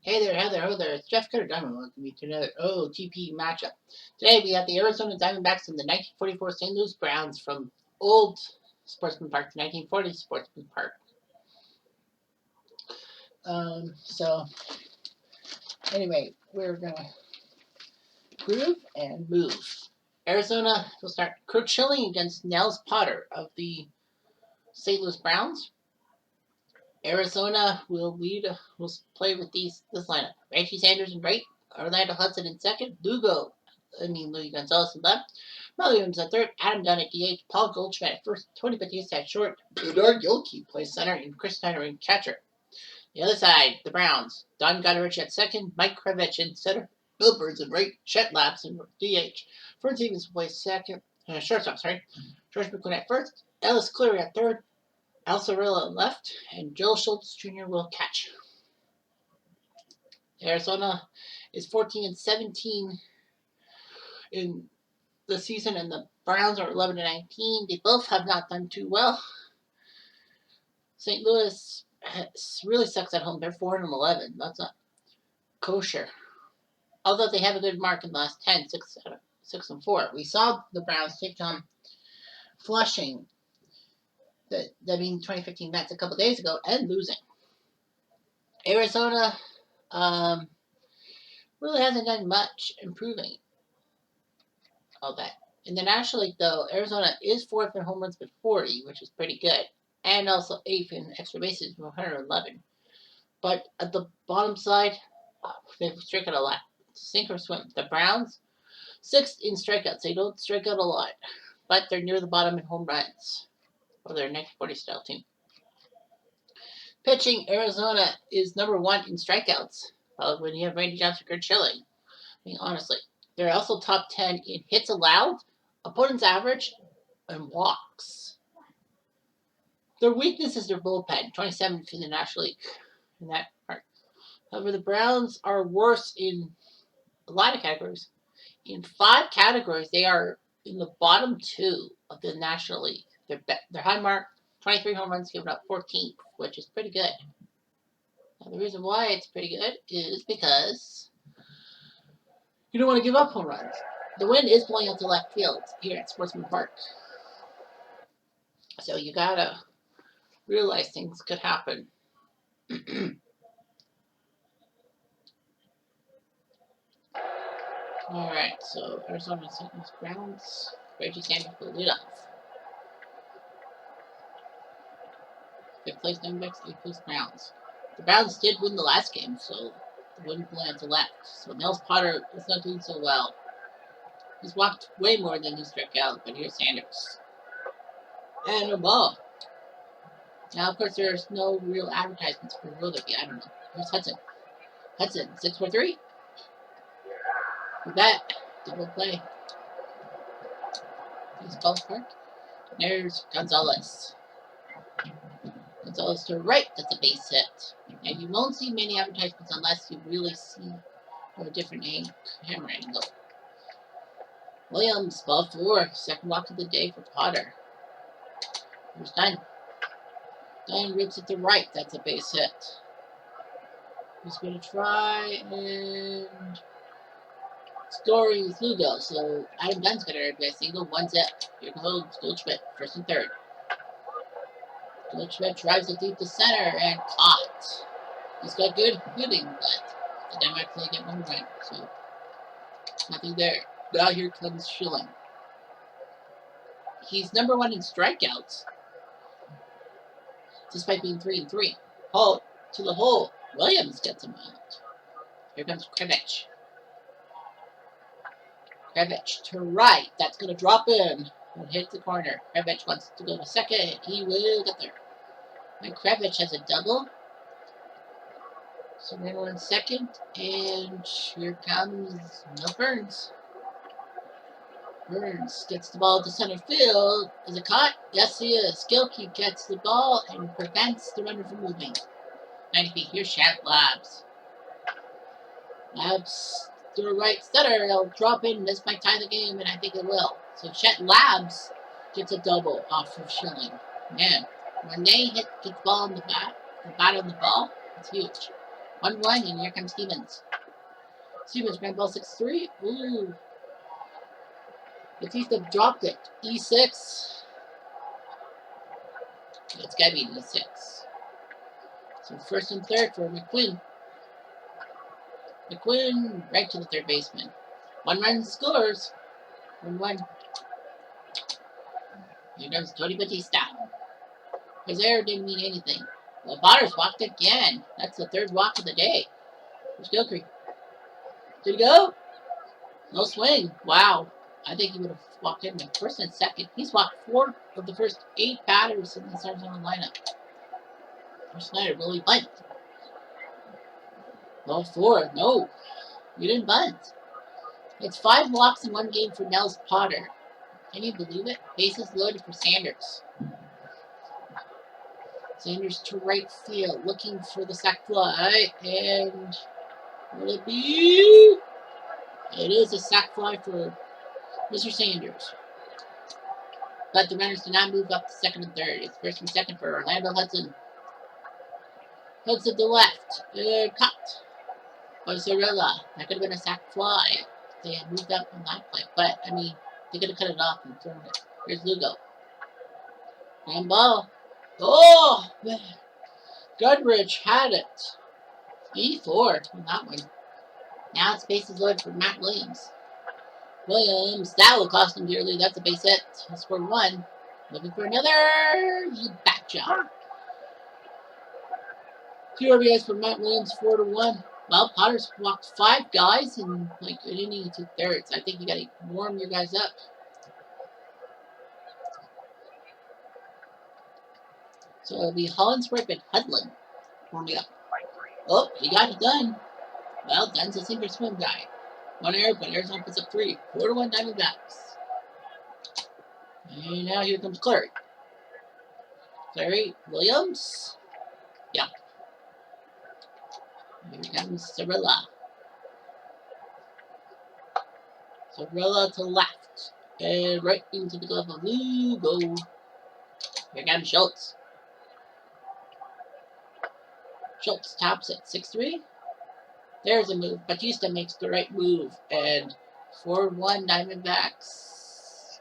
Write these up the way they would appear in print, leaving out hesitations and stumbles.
Hey there, Heather, ho there. It's Jeff Cutter Diamond. Welcome to another OOTP matchup. Today we got the Arizona Diamondbacks and the 1944 St. Louis Browns from old Sportsman Park to 1940 Sportsman Park. So anyway, we're gonna groove and move. Arizona will start Kurt Schilling against Nels Potter of the St. Louis Browns. Arizona will play with this lineup: Reggie Sanders in right, Orlando Hudson in second, Louis Gonzalez in left, Mel Williams at third, Adam Dunn at DH, Paul Goldschmidt at first, Tony Batista at short, Bedard Yolke plays center, and Chris Steiner in catcher. The other side, the Browns: Don Goderich at second, Mike Krevich in center, Bill Burns in right, Chet Labs in DH, Fern Stevens plays shortstop. George McQuinn at first, Ellis Cleary at third, Al Sorella left, and Joe Schultz Jr. will catch. Arizona is 14-17 in the season, and the Browns are 11-19. They both have not done too well. St. Louis really sucks at home. They're 4-11. That's not kosher. Although they have a good mark in the last 10, 6-4. We saw the Browns take on Flushing, that being 2015 Mets, a couple days ago, and losing. Arizona really hasn't done much improving all that. In the National League, though, Arizona is fourth in home runs with 40, which is pretty good, and also eighth in extra bases with 111. But at the bottom side, they've struck out a lot. Sink or swim. The Browns, sixth in strikeouts. They don't strike out a lot, but they're near the bottom in home runs. Or they're a 1940 style team. Pitching, Arizona is number one in strikeouts. When you have Randy Johnson, Kurt Schilling. I mean, honestly, they're also top 10 in hits allowed, opponent's average, and walks. Their weakness is their bullpen, 27th in the National League in that part. However, the Browns are worse in a lot of categories. In 5 categories, they are in the bottom 2 of the National League. Their high mark, 23 home runs, given up 14th, which is pretty good. Now, the reason why it's pretty good is because you don't want to give up home runs. The wind is blowing out to left field here at Sportsman Park. So you gotta realize things could happen. Alright, so Arizona St. Louis Browns. Reggie Sanders will lead off. 5th place Diamondbacks, 8th place Browns. The Browns did win the last game, so the wind blew out to left. So Nels Potter is not doing so well. He's walked way more than he struck out, but here's Sanders. And a ball. Now, of course, there's no real advertisements for Wilderby. I don't know. Here's Hudson. Hudson, 6-4-3. With that, double play. Here's Golf Park. There's Gonzalez. Gonzalez to right. That's a base hit. And you won't see many advertisements unless you really see a different camera angle. Williams, ball 4. Second walk of the day for Potter. Here's Dunn. Dunn rips it to right. That's a base hit. He's going to try and scoring with Lugo. So Adam Dunn's going to RBI single. 1-0. Here goes Goldschmidt, first and third. Goldschmidt drives it deep to center and caught. He's got good hitting, but the Diamondbacks only get 1 run, so nothing there. Now here comes Schilling. He's number 1 in strikeouts, despite being 3-3. Hole to the hole. Williams gets him out. Here comes Krevich. Krevich to right. That's going to drop in and hit the corner. Krevich wants to go to second. He will get there. And Krevich has a double. So we're on second. And here comes Burns. Burns gets the ball to center field. Is it caught? Yes, he is. Gilkey gets the ball and prevents the runner from moving. 90 feet. Here's Chet Labs. Labs to the right center. He'll drop in. This might tie the game, and I think it will. So Chet Labs gets a double off of Schilling. Man, when they get the ball on the bat on the ball, it's huge. 1-1, and here comes Stevens. Stevens, grand ball 6-3. Ooh. Batista dropped it. E6. It's gotta be an E6. So first and third for McQuinn. McQuinn right to the third baseman. 1 run scores. 1-1. Here comes Tony Batista. His error didn't mean anything. Well, Potter's walked again. That's the third walk of the day. Here's Gilchrist. Did he go? No swing. Wow. I think he would have walked in with first and second. He's walked 4 of the first 8 batters in the Arizona lineup. Snyder, will he bunt? Well, 4. No, you didn't bunt. It's 5 walks in 1 game for Nels Potter. Can you believe it? Bases loaded for Sanders. Sanders to right field, looking for the sac fly, and will it be? It is a sac fly for Mr. Sanders. But the runners did not move up to second and third. It's first and second for Orlando Hudson. Hudson to left. Cut by Sorella. That could have been a sac fly. They had moved up on that play. But, I mean, they could have cut it off and thrown it. Here's Lugo. Grand ball. Oh! Goodrich had it. E4 on that one. Now it's bases loaded for Matt Williams. Williams, that will cost him dearly. That's a base hit. He scored 1. Looking for another. You betcha. 2 RBIs for Matt Williams, 4-1. Well, Potter's walked 5 guys in like an inning and 2/3. I think you got to warm your guys up. So it'll be Hollinsworth and Hudlin warming up. Oh, he got it done. Well, Dunn's a sink or swim guy. 1 error, but Arizona puts up 3. 4-1 Diamondbacks. And now here comes Clary. Clary, Williams. Yeah. Here comes Sorella. Sorella to left. And right into the glove of Lugo. Here comes Schultz. Schultz taps at 6-3. There's a move. Batista makes the right move. And 4-1 Diamondbacks.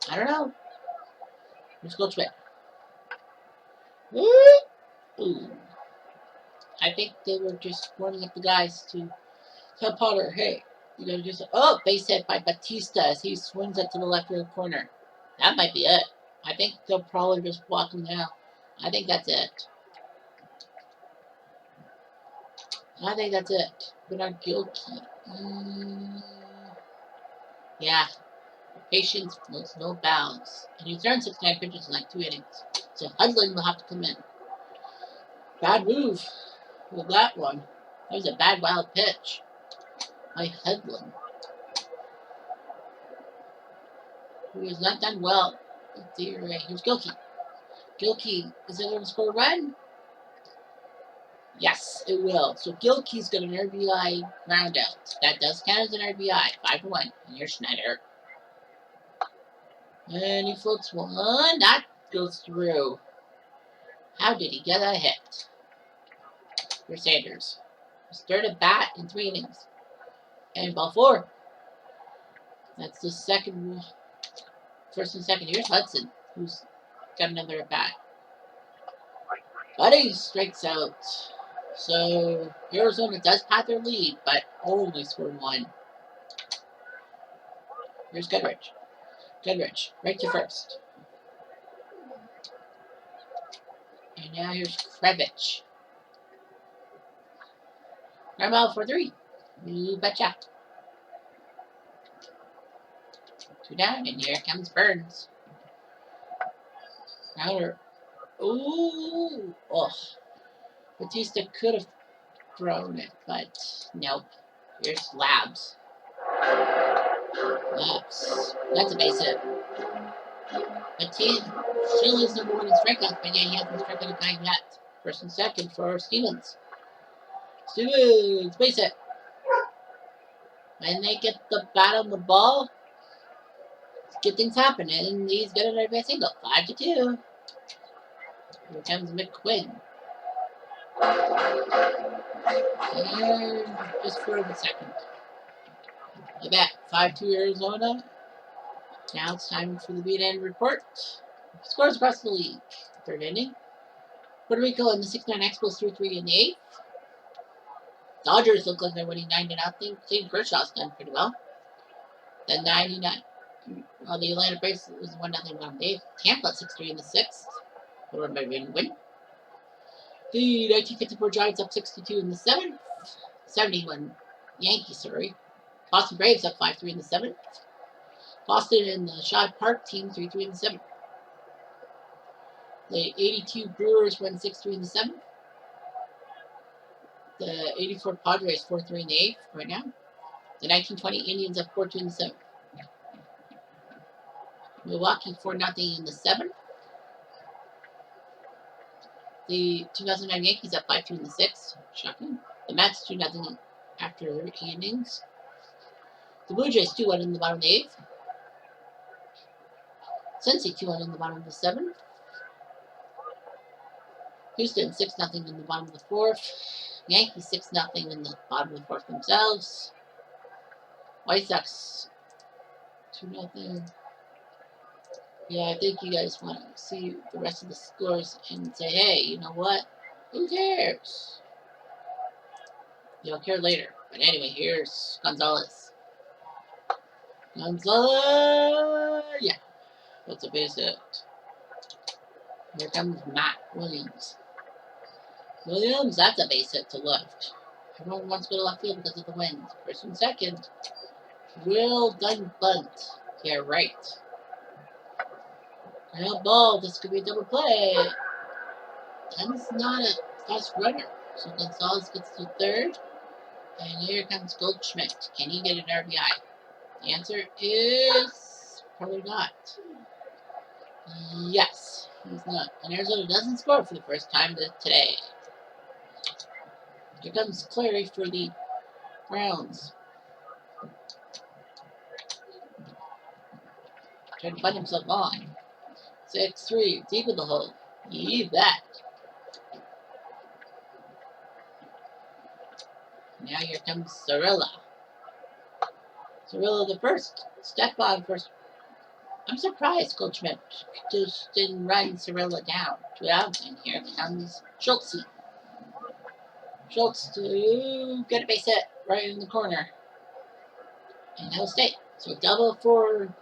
I don't know. Let's go Schmidt. Ooh. I think they were just warming up the guys to tell Potter, hey, you gotta just. Oh, base hit by Batista as he swings it to the left field corner. That might be it. I think they'll probably just walk him now. I think that's it. I think that's it. Bernard Gilkey. Yeah. Patience knows no bounds. And he's thrown 69 pitches in like 2 innings. So Hudlin will have to come in. Bad move with that one. That was a bad wild pitch by Hudlin, who has not done well. Here's Gilkey. Gilkey, is it going to score a run? Yes, it will. So Gilkey's got an RBI round out. That does count as an RBI. 5-1. And here's Schneider. And he floats 1. That goes through. How did he get a hit? Here's Sanders. His third at bat in 3 innings. And ball 4. That's the second. First and second. Here's Hudson, who's got another at bat. Buddy strikes out. So Arizona does pad their lead, but only scored 1. Here's Goodrich. Goodrich, right to first. And now here's Krevich. Ground ball for 3. You betcha. 2 down, and here comes Burns. Rounder. Ooh. Oh. Batista could have thrown it, but nope. Here's Labs. Labs. That's a base hit. Batista still is number 1 in strikeouts, but yeah, he hasn't struck out a guy yet. First and second for Stevens. Stevens, base hit. When they get the bat on the ball, good things happen, and he's got an RBI single. 5-2. Here comes McQuinn. And just for the second. Look at that. 5-2 Arizona. Now it's time for the beat end report. Scores across the league. Third inning. Puerto Rico and the 6-9 Expos 3-3 in the 8th. Dodgers look like they're winning 9-0. Clayton Kershaw's done pretty well. The 99. The Atlanta Braves was 1-0 down the 8th. Tampa 6-3 in the 6th. Over by win. The 1954 Giants up 62 in the 7th. 71 Yankees, sorry. Boston Braves up 5-3 in the 7th. Boston and the Shad Park team 3-3 in the 7th. The 82 Brewers won 6-3 in the 7th. The 84 Padres 4-3 in the 8th right now. The 1920 Indians up 4-2 in the 7th. Milwaukee 4-0 in the 7th. The 2009 Yankees up 5-2 in the 6th. Shocking. The Mets 2-0 after 8 innings. The Blue Jays 2-1 in the bottom of the 8th. Cincy 2-1 in the bottom of the 7th. Houston 6-0 in the bottom of the 4th. Yankees 6-0 in the bottom of the 4th themselves. White Sox 2-0. Yeah, I think you guys want to see the rest of the scores and say, hey, you know what? Who cares? You'll care later. But anyway, here's Gonzalez. Yeah. That's a base hit. Here comes Matt Williams. That's a base hit to left. Everyone wants to go to left field because of the wind. First and second. Well done bunt. Yeah, right. Ground ball. This could be a double play. Dunn's not a fast runner. So Gonzalez gets to third. And here comes Goldschmidt. Can he get an RBI? The answer is probably not. Yes, he's not. And Arizona doesn't score for the first time today. Here comes Clary for the Browns. Trying to find himself on. 6-3, deep in the hole. You bet. Now here comes Cirilla. Cirilla the first. Step on first. I'm surprised Goldschmidt just didn't run Cirilla down. 2 out, and here comes Schultz. Schultz to get a base hit right in the corner. And he'll stay. So double for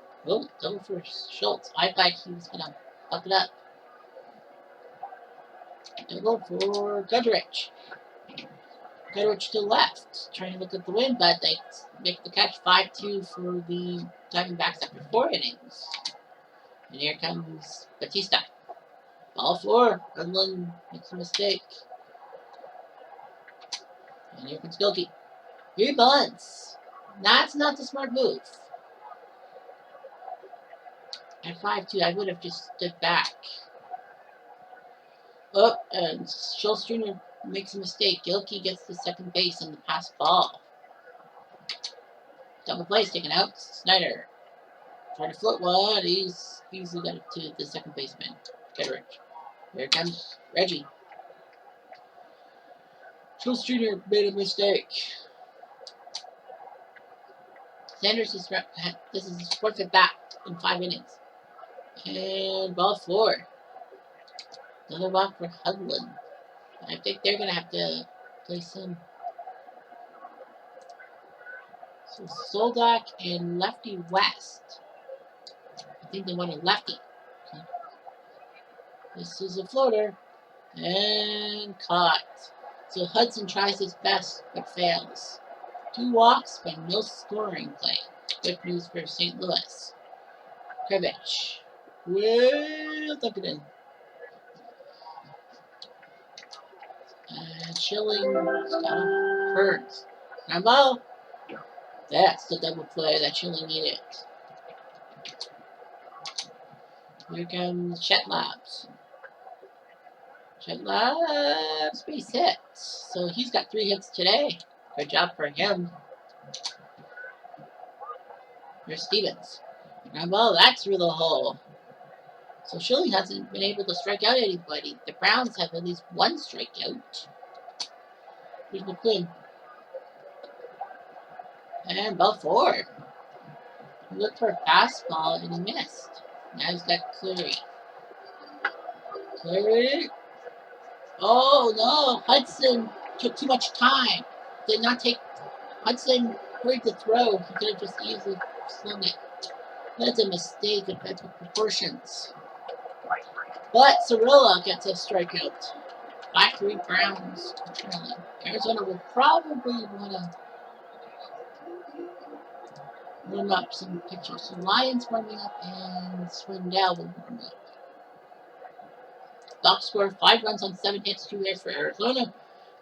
Schultz. I thought he was going to fuck it up. Double for Goodrich. Goodrich to left. Trying to look at the wind, but they make the catch 5-2 for the Diamondbacks after 4 innings. And here comes Batista. Ball 4. Gunlund makes a mistake. And here comes Gilkey. 3 bunts. That's not the smart move. At 5-2, I would have just stood back. Oh, and Schultz Jr. makes a mistake. Gilkey gets to second base on the pass ball. Double play taken out. Snyder trying to float one. He's easily got it to the second baseman. Goodrich. Here comes Reggie. Schultz Jr. made a mistake. Sanders is this is his 4th at bat in 5 innings. And ball 4. Another walk for Hudlin. I think they're going to have to play some. So Soldak and Lefty West. I think they want a lefty. Okay. This is a floater. And caught. So Hudson tries his best but fails. 2 walks but no scoring play. Good news for St. Louis. Krivich. Well, dunk it in. Schilling's got Burns. Rambo. That's the double play that Schilling needed. Here comes Chet Labs. Chet Labs base hit. So he's got 3 hits today. Good job for him. Here's Stevens. Rambo, that's through the hole. So Schilling hasn't been able to strike out anybody. The Browns have at least 1 strikeout. Here's McQueen. And ball 4. He looked for a fastball and he missed. Now he's got Cleary. Cleary. Oh no, Hudson took too much time. Did not take. Hudson hurried to throw. He could have just easily slung it. That's a mistake of mental proportions. But Cirilla gets a strikeout. 5-3 Browns. Arizona will probably want to warm up some pitchers. So Lions warming up and Swindell will warm up. Box score 5 runs on 7 hits, 2 errors for Arizona.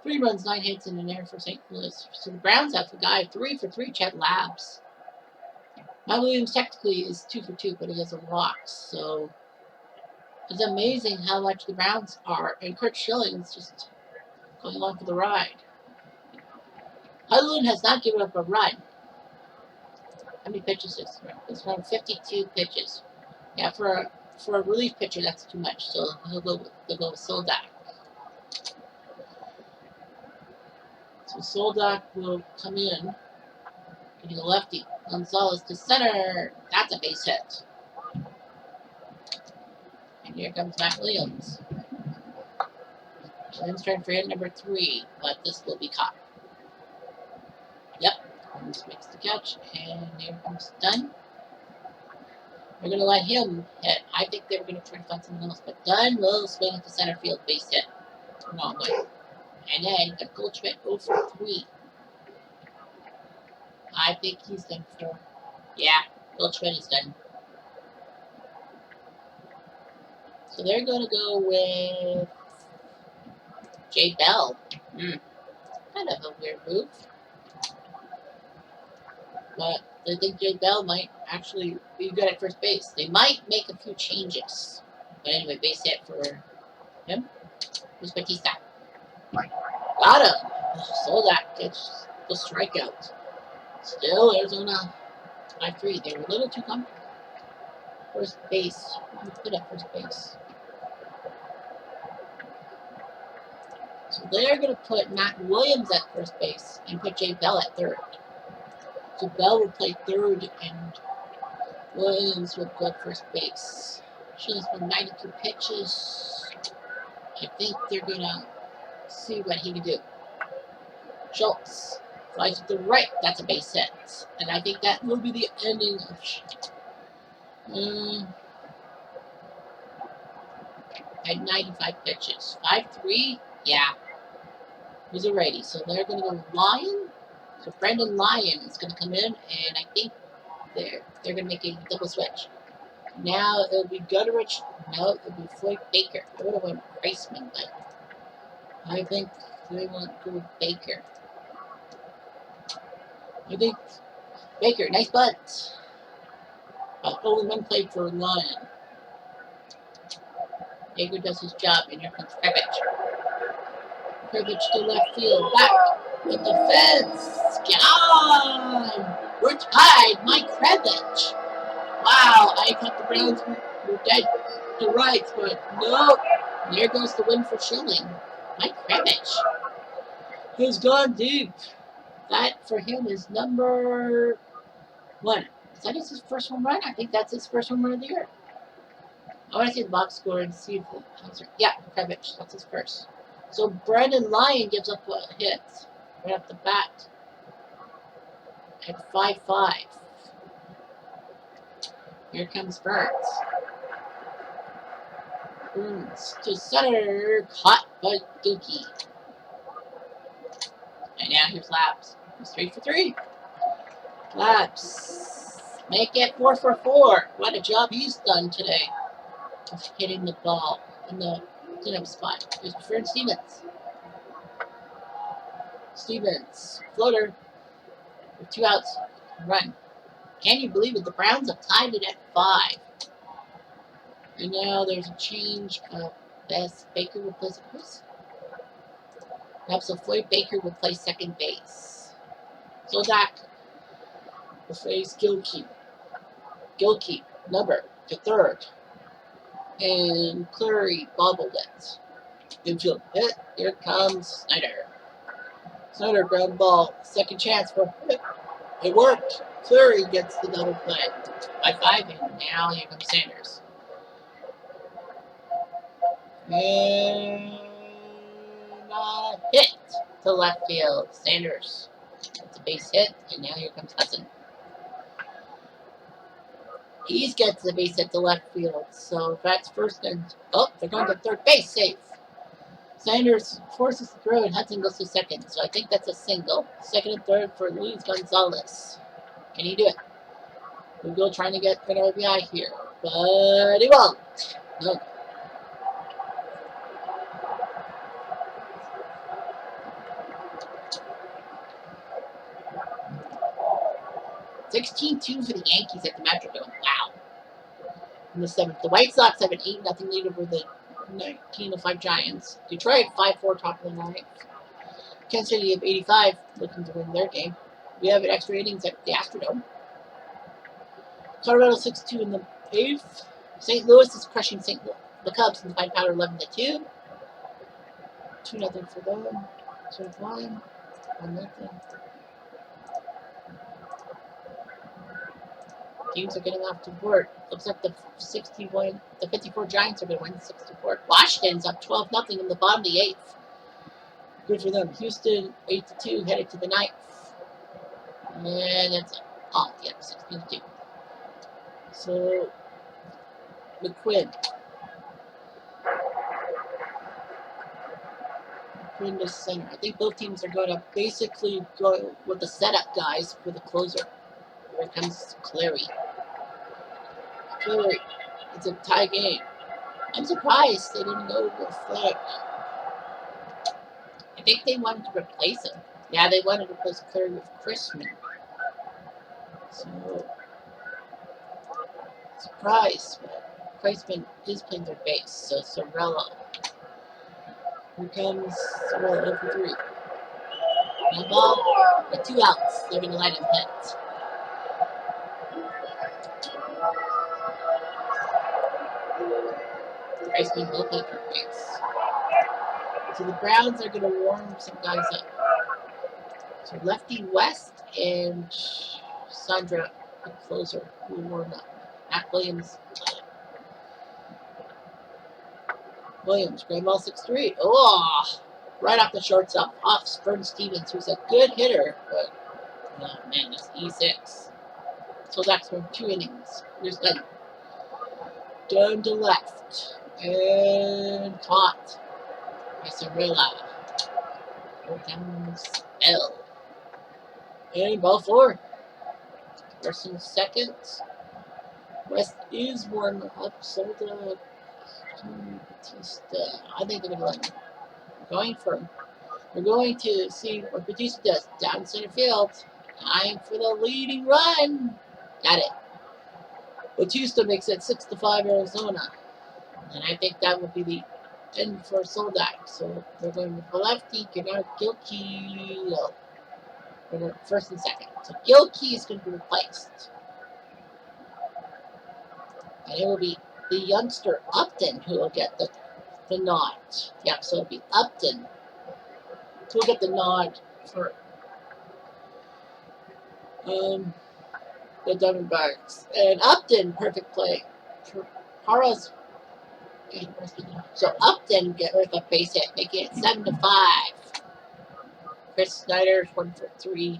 3 runs, 9 hits, and an error for St. Louis. So the Browns have a guy 3 for 3, Chet Labs. Matt Williams technically is 2 for 2, but he has a walk. So it's amazing how much the Browns are. And Kurt Schilling's just going along for the ride. Hudlin has not given up a run. How many pitches is there? It's around 52 pitches. Yeah, for a relief pitcher, that's too much. So he'll go with Soldak. So Soldak will come in, getting a lefty. Gonzalez to center. That's a base hit. And here comes Matt Williams. Williams trying for hit number 3, but this will be caught. Yep. Williams makes the catch, and here comes Dunn. We're going to let him hit. I think they were going to try to find something else, but Dunn will swing at the center field base hit. Wrong way. And then got Goldschmidt 0 for 3. I think he's done for. Yeah, Goldschmidt is done. So they're going to go with Jay Bell. Kind of a weird move. But I think Jay Bell might actually be good at first base. They might make a few changes. But anyway, base hit for him. Who's Batista? Got him. Soldak gets the strikeout. Still, Arizona 5-3. They were a little too comfortable. First base. Who put at first base? So they're going to put Matt Williams at first base and put Jay Bell at third. So Bell will play third and Williams will go at first base. Schilling's been 92 pitches. I think they're going to see what he can do. Schultz flies to the right. That's a base hit. And I think that will be the ending of at 95 pitches. 5-3? Yeah. He's a righty. So they're going to go Lyon. So Brendan Lyon is going to come in, and I think they're going to make a double switch. Now it'll be Gutterich. No, it'll be Floyd Baker. I would have went Kreisman, but I think they want to go with Baker. I think Baker, nice bunt. But only one play for Lyon. Baker does his job, and here comes Krevich. Krevich to left field, back with the fence. Gone! We're tied, Mike Krevich. Wow, I thought the Browns were dead to rights, but no. There goes the win for Schilling. Mike Krevich has gone deep. That for him is number 1. Is that his first home run? I think that's his first home run of the year. I want to see the box score and see if the yeah, Krevich, that's his first. So Brendan Lyon gives up a hit right off the bat at 5-5. Here comes Burns. Burns to center, caught by Dookie. And now here's Labs. He's 3 for 3. Labs, make it 4 for 4. What a job he's done today of hitting the ball in the cleanup spot. Here's Fern Stevens. Stevens, floater, with 2 outs, run. Can you believe it? The Browns have tied it at 5. And now there's a change of Bess Baker will play second base. Perhaps so Floyd Baker will play second base. Soldak will face Gilkey. Gilkey, number to third. And Cleary bobbled it. Infield hit. Here comes Snyder. Snyder ground ball. Second chance for it. It worked. Fleury gets the double play. By 5, and now here comes Sanders. And hit to left field. Sanders. It's a base hit, and now here comes Hudson. He gets the base hit to left field, so that's first and... Oh, they're going to third base. Safe. Sanders forces the throw, and Hudson goes to second, so I think that's a single. Second and third for Luis Gonzalez. Can he do it? We'll trying to get an RBI here, but he won't. No. (16-2) for the Yankees at the Metrodome. Wow. In the 7th, the White Sox have an 8-0 lead over the 19-5 Giants. Detroit 5-4 top of the 9th. Kansas City of 85 looking to win their game. We have an extra innings at the Astrodome. Colorado 6-2 in the 8th. St. Louis is crushing the Cubs in the Pine Powder 11-2. 2-0 for them. 2-1. 1-0. Teams are getting off to work. Looks like the 54 Giants are going to win 64. Washington's up 12-0 in the bottom of the 8th. Good for them. Houston 8-2 headed to the 9th. And it's 16-2. So McQuinn to center. I think both teams are going to basically go with the setup guys for the closer. Here comes Clary. It's a tie game. I'm surprised they didn't go with Fleck. I think they wanted to replace him. Yeah, they wanted to replace Clary with Chrisman. So, surprise, but Chrisman is playing their base. So, Sorello. Here comes Sorello for 3. No ball, with 2 outs. They're going to let him hit. Chrisman will play for base. So, the Browns are going to warm some guys up. So, Lefty West and Sandra, the closer, will warm up. Matt Williams. Grand ball 6-3. Oh, right off the shortstop, off Spurn Stevens, who's a good hitter, but oh man, that's E6. So that's from 2 innings. Here's Lenny. Down to left. And caught. Sorella. Here comes L. And ball 4. First and second. West is warming up. Solda. Batista. I think they're going to let him. Going for him. We're going to see what Batista does. Down center field. Time for the leading run. Got it. Batista makes it 6-5 Arizona. And I think that will be the end for Soldak. So they're going with the lefty. Gennaro Gilkey. First and second. So Gilkey is going to be replaced. And it will be the youngster Upton who will get the nod. Yeah, so it'll be Upton who will get the nod for the Diamondbacks. And Upton, perfect play. Hara's. So Upton get with a base hit, making it 7-5. Chris Snyder's 1 for 3.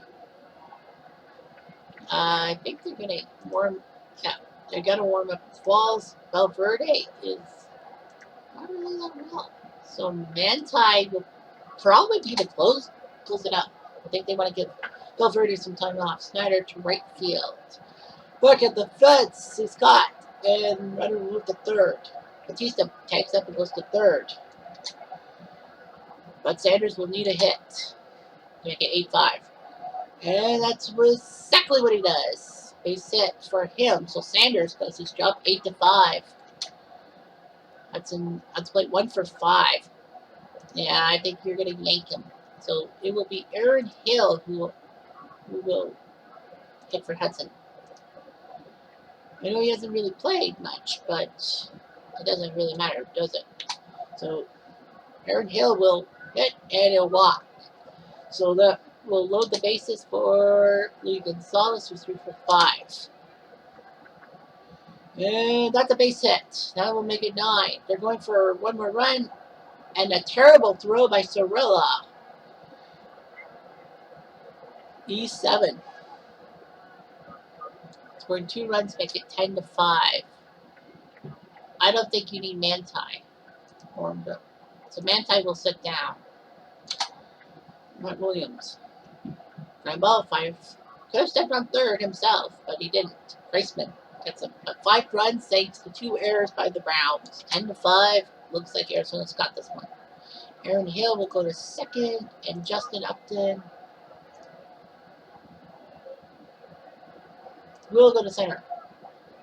I think they're gonna warm. Yeah, they're gonna warm up balls. Valverde is not really that well. So Manti will probably be the close it up. I think they want to give Valverde some time off. Snyder to right field. Look at the fence. He's got and runner will move to third. Batista takes up and goes to third. But Sanders will need a hit to make it 8-5. And that's exactly what he does. Base hit for him. So Sanders does his job 8-5. That's played 1 for 5. Yeah, I think you're going to yank him. So it will be Aaron Hill who will hit for Hudson. I know he hasn't really played much, but it doesn't really matter, does it? So Aaron Hill will hit and he'll walk. So that will load the bases for Lee Gonzalez, who's 3 for 5. And that's a base hit. That will make it 9. They're going for one more run. And a terrible throw by Sorella. E7. Scoring 2 runs, make it 10 to 5. I don't think you need Manti. So Manti will sit down. Matt Williams. Ground ball, 5. Could have stepped on third himself, but he didn't. Graceman gets a 5 runs thanks to 2 errors by the Browns. 10 to 5. Looks like Arizona's got this one. Aaron Hill will go to second, and Justin Upton will go to center.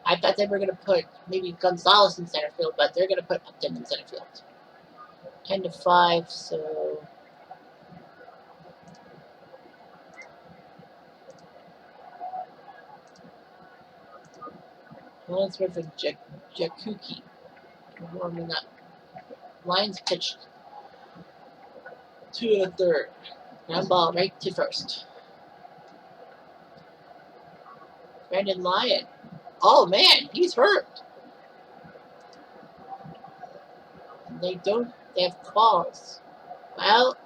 I thought they were going to put maybe Gonzalez in center field, but they're going to put Upton in center field. 10 to 5, so Hollingsworth and Jakuki warming up. Lions pitched 2 and a third. Ground ball right to first. Brandon Lyon. Oh man, he's hurt. They have calls. Well,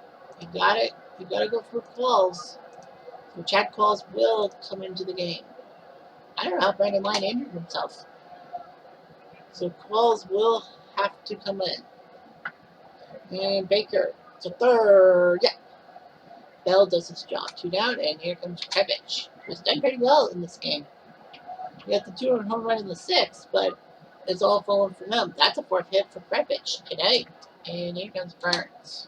you got it. You got to go for calls. So Chad Calls will come into the game. I don't know how Brandon Lyon injured himself. So calls will have to come in. And Baker to third. Yeah. Bell does his job. 2 down, and here comes Krevich, who's done pretty well in this game. We got the 2-run home run in the 6th, but it's all falling for him. That's a 4th hit for Krevich today. And here comes Burns.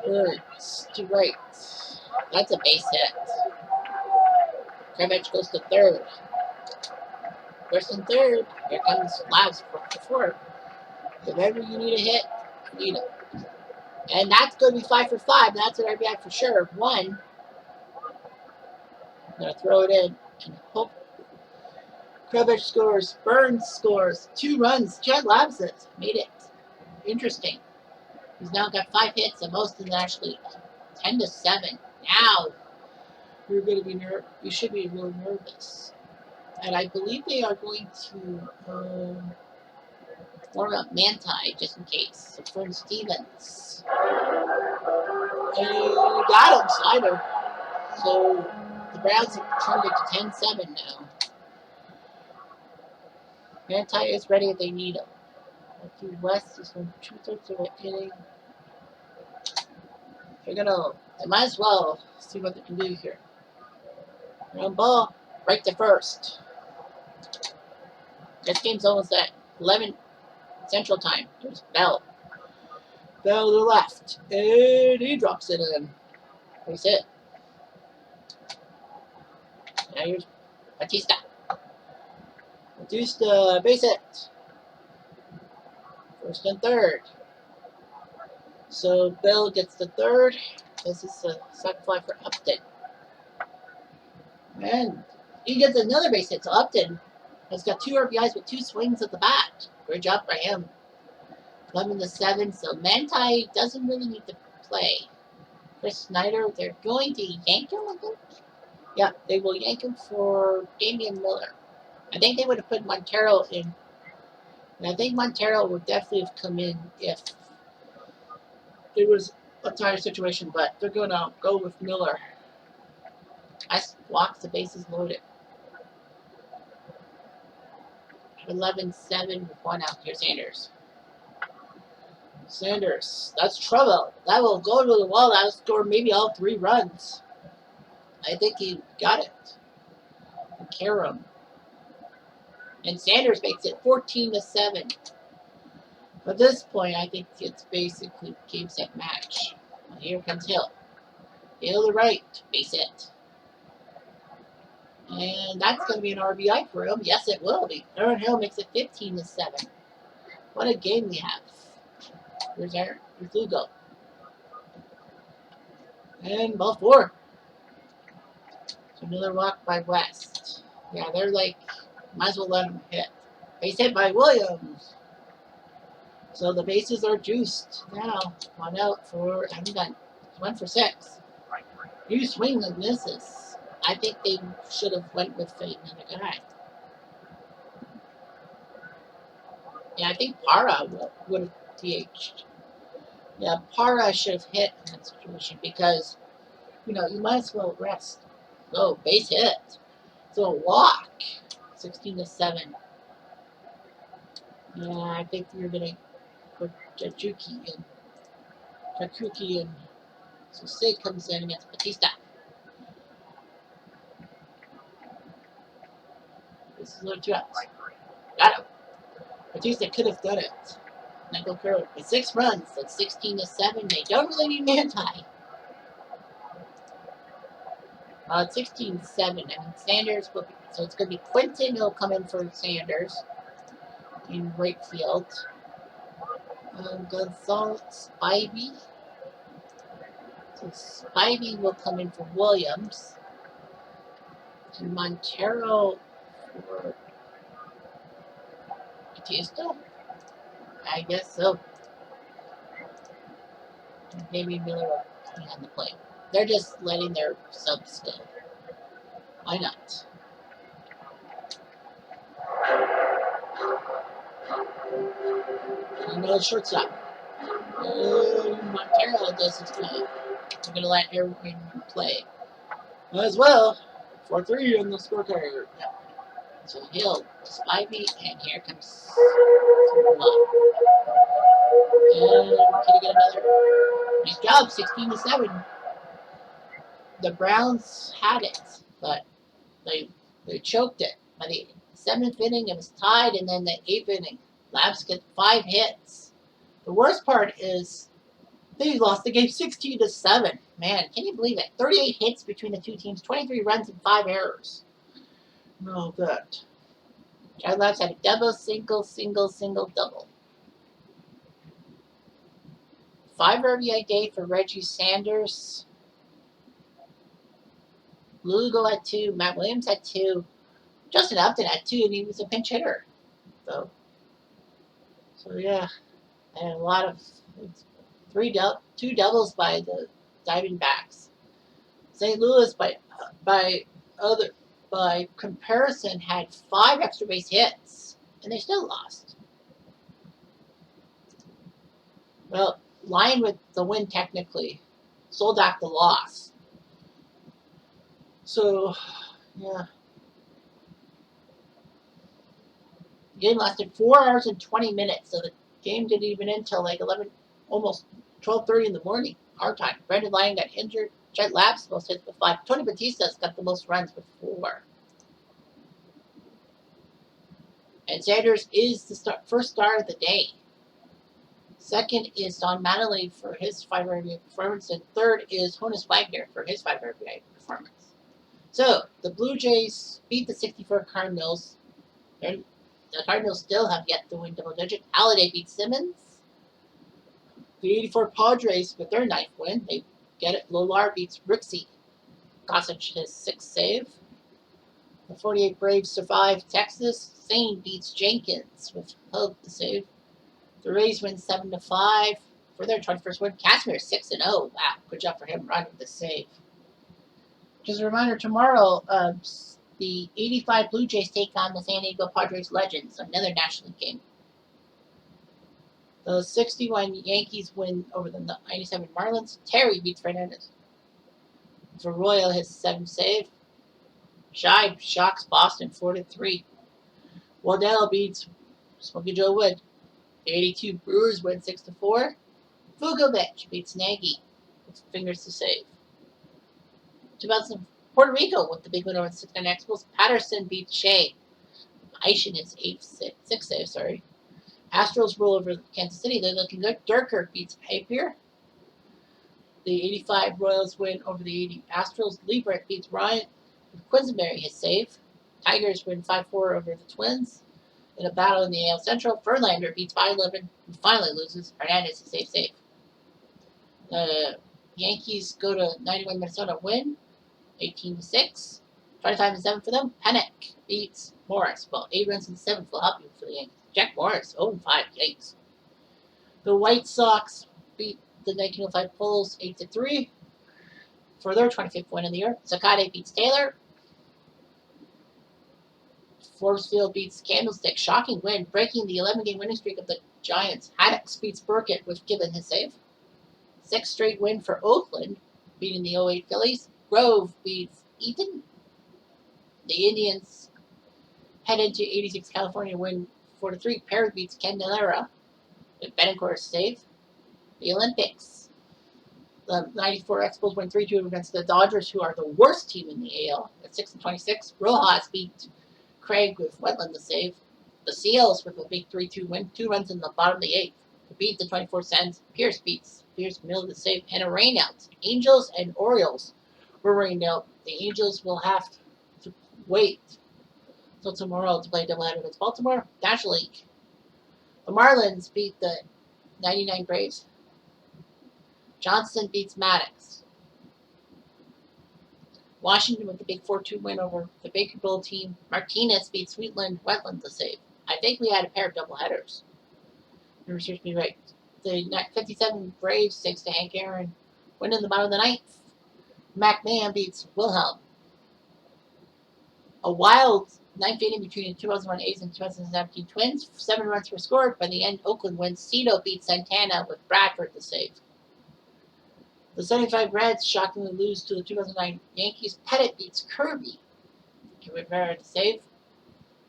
Burns to right. That's a base hit. Krevich goes to third. First and third. Here comes Labs for 4. If ever you need a hit, you need it. And that's going to be 5 for 5. That's an RBI for sure. 1. I'm going to throw it in and hope Krevich scores. Burns scores. 2 runs. Chad Labs made it interesting. He's now got 5 hits, the most in the National League. 10 to 7. Now you're going to be you should be really nervous. And I believe they are going to warm up Manti just in case. So Fern Stevens. And got him, slider. So the Browns have turned it to 10-7 now. Manti is ready if they need him. Matthew West is going 2/3 of an inning. They might as well see what they can do here. Ground ball, right to first. This game's almost at 11 Central Time. There's Bell. Bell to the left. And he drops it in. Base hit. Now here's Batista. Batista, base hit. First and third. So Bell gets the third. This is a sac fly for Upton. And he gets another base hit. So Upton has got 2 RBIs with 2 swings at the bat. Great job by him. 11 to 7. So Manti doesn't really need to play. Chris Snyder, they're going to yank him, I think. Yeah, they will yank him for Damian Miller. I think they would have put Montero in. And I think Montero would definitely have come in if it was a tighter situation, but they're going to go with Miller. Ice walks, the bases loaded. 11-7 with 1 out. Here's Sanders. Sanders, that's trouble. That will go to the wall. That'll score maybe all 3 runs. I think he got it. Karam. And Sanders makes it 14 to 7. At this point, I think it's basically game set match. Well, here comes Hill. Hill to right, base hit. And that's going to be an RBI for him. Yes, it will be. Aaron Hill makes it 15 to 7. What a game we have. Here's Aaron. Here's Lugo. And ball 4. So another walk by West. Yeah, they're like, might as well let him hit. Base hit by Williams. So the bases are juiced now. 1 out for Adam Dunn. Went for 6. You swing and misses. I think they should have went with another guy. Yeah, I think Para would have DH'd. Yeah, Para should have hit in that situation because, you might as well rest. Oh, base hit. So a walk. 16-7. Yeah, I think we're going to put Jakuki in. So Sig comes in against Batista. This is little 2 outs. Got him. Batista could have done it. Nickel Curler. With 6 runs, that's 16-7. They don't really need Manti. It's 16-7. I mean, Sanders will be, so it's going to be Quinton who'll come in for Sanders in right field. Gonzalez Spivey. So Spivey will come in for Williams. And Montero for Batista? I guess so. Maybe Miller will be on the plate. They're just letting their subs go. Why not? Another shortstop. Montero does his job. We're going to let everyone play. As well, 4-3 on the scorecard. So Hill, Spivey, and here comes Love. And can you get another? Nice job, 16-7. The Browns had it, but they choked it. By the 7th inning, it was tied, and then the 8th inning, Labs get 5 hits. The worst part is they lost the game 16-7. Man, can you believe it? 38 hits between the two teams, 23 runs, and 5 errors. No good. Chad Labs had a double, single, double. 5 RBI day for Reggie Sanders. Lugo had 2. Matt Williams had 2. Justin Upton had 2, and he was a pinch hitter. So yeah, and a lot of 2 doubles by the Diamondbacks. St. Louis by comparison had 5 extra base hits, and they still lost. Well, lying with the win technically, Soldak the loss. So yeah. The game lasted 4 hours and 20 minutes, so the game didn't even end until like 11, almost 12:30 in the morning, our time. Brendan Lyon got injured. Chet Labs most hits with 5. Tony Batista's got the most runs with 4. And Sanders is the first star of the day. Second is Don Mattingly for his 5 RBI performance, and third is Honus Wagner for his 5 RBI performance. So the Blue Jays beat the 64 Cardinals. The Cardinals still have yet to win double-digit. Halladay beat Simmons. The 84 Padres, with their 9th win, they get it. Lolar beats Rixey. Gossage his 6th save. The 48 Braves survive Texas. Sane beats Jenkins with Hope the save. The Rays win 7-5 for their 21st win. Casimir 6-0. Wow, good job for him running the save. Just a reminder, tomorrow, the 85 Blue Jays take on the San Diego Padres Legends, another National League game. The 61 Yankees win over the 97 Marlins. Terry beats Fernandez. For Royal, his 7th save. Shibe shocks Boston 4-3. Waddell beats Smokey Joe Wood. The 82 Brewers win 6-4. Vukovic beats Nagy with fingers to save. 2000 Puerto Rico with the big win over the 69 Expos. Patterson beats Shea. Aishin is 6th save, sorry. Astros roll over Kansas City. They're looking good. Durker beats Papier. The 85 Royals win over the 80 Astros. Liebrecht beats Ryan. Quisenberry his save. Tigers win 5-4 over the Twins. In a battle in the AL Central, Verlander beats 5-11 and finally loses. Hernandez his save. The Yankees go to 91 Minnesota win 18-6. 25-7 for them. Penick beats Morris. Well, 8 runs in the 7th will help you for the Yankees. Jack Morris, 0-5 Yankees. The White Sox beat the 1905 Polos 8-3 for their 25th win of the year. Zacate beats Taylor. Forestville beats Candlestick. Shocking win, breaking the 11-game winning streak of the Giants. Haddix beats Burkett with Gibbon his save. 6th straight win for Oakland, beating the 08 Phillies. Grove beats Eaton. The Indians head into 86 California win 4-3. Perry beats Candelaria with Betancourt's save. The Olympics. The 94 Expos win 3-2 against the Dodgers, who are the worst team in the AL at 6-26. Rojas beat Craig with Wetland to save. The Seals with a big 3-2 win, 2 runs in the bottom of the 8th to beat the 24 Cents. Pierce beats Pierce Mill to save, and a rainout. Angels and Orioles were rained out. The Angels will have to wait until tomorrow to play a doubleheader against Baltimore. National League. The Marlins beat the 99 Braves. Johnson beats Maddox. Washington with the big 4-2 win over the Baker Bowl team. Martinez beats Wetland to save. I think we had a pair of doubleheaders. Never serves me right. The 57 Braves, thanks to Hank Aaron, win in the bottom of the 9th. McMahon beats Wilhelm. A wild 9th inning between the 2001 A's and 2017 Twins. 7 runs were scored. By the end, Oakland wins. Cito beats Santana with Bradford to save. The 75 Reds shockingly lose to the 2009 Yankees. Pettit beats Kirby to Rivera to save.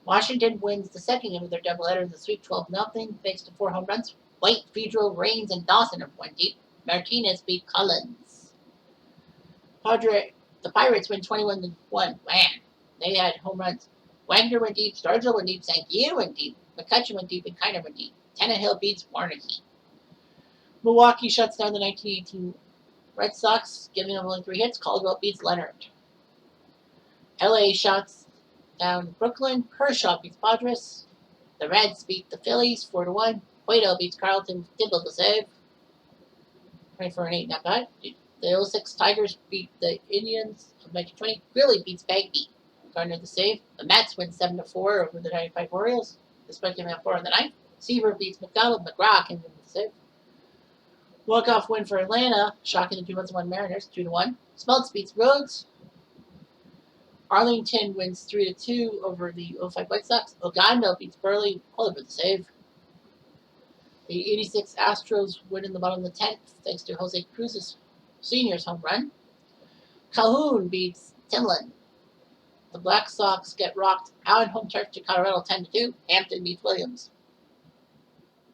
Washington wins the second game of their doubleheader in the sweep 12-0 thanks to 4 home runs. White, Fedro, Raines, and Dawson have went deep. Martinez beat Collins. The Pirates win 21-1. Man, they had home runs. Wagner went deep, Stargell went deep, Sankier went deep, McCutcheon went deep, and Kiner went deep. Tannehill beats Warneke. Milwaukee shuts down the 1918 Red Sox, giving them only 3 hits. Caldwell beats Leonard. LA shuts down Brooklyn. Kershaw beats Padres. The Reds beat the Phillies 4-1. Cueto beats Carlton with Dibble to save. 24-8, not bad. The 06 Tigers beat the Indians of 1920. Grilly beats Bagby. Gardner to save. The Mets win 7-4 over the 95 Orioles, despite giving up 4 in the 9th. Seaver beats McDonald. McGraw can win the save. Walk-off win for Atlanta, shocking the 2001 Mariners 2-1. Smeltz beats Rhodes. Arlington wins 3-2 over the 05 White Sox. Ogando beats Burley. Oliver the save. The 86 Astros win in the bottom of the 10th thanks to Jose Cruz's senior's home run. Calhoun beats Timlin. The Black Sox get rocked out at home turf to Colorado 10-2. Hampton beats Williams.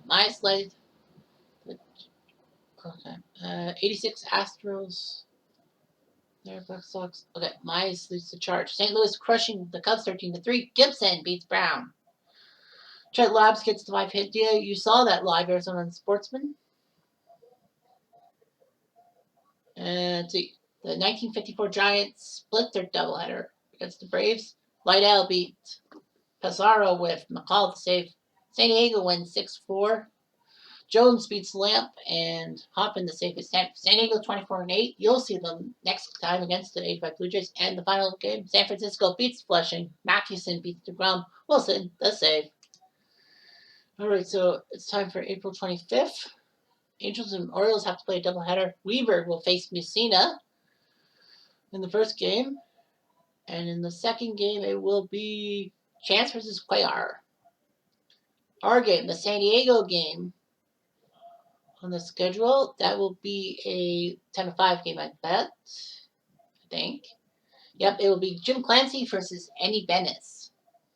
My slate. Okay. 86 Astros. There, Black Sox. Okay, Myers leads the charge. St. Louis crushing the Cubs 13-3. Gibson beats Brown. Chet Labs gets the 5-hit deal. You saw that live, Arizona Sportsman. And the 1954 Giants split their doubleheader against the Braves. Lydell beat Pizarro with McCall to save. San Diego wins 6-4. Jones beats Lamp and Hoffman to save his 10th. San Diego 24-8. You'll see them next time against the 85 Blue Jays. And the final game, San Francisco beats Flushing. Mathewson beats DeGrom. Wilson the save. All right, so it's time for April 25th. Angels and Orioles have to play a doubleheader. Weaver will face Messina in the first game. And in the second game, it will be Chance versus Cuellar. Our game, the San Diego game, on the schedule, that will be a 10-5 game, I bet. I think. Yep, it will be Jim Clancy versus Andy Bennis.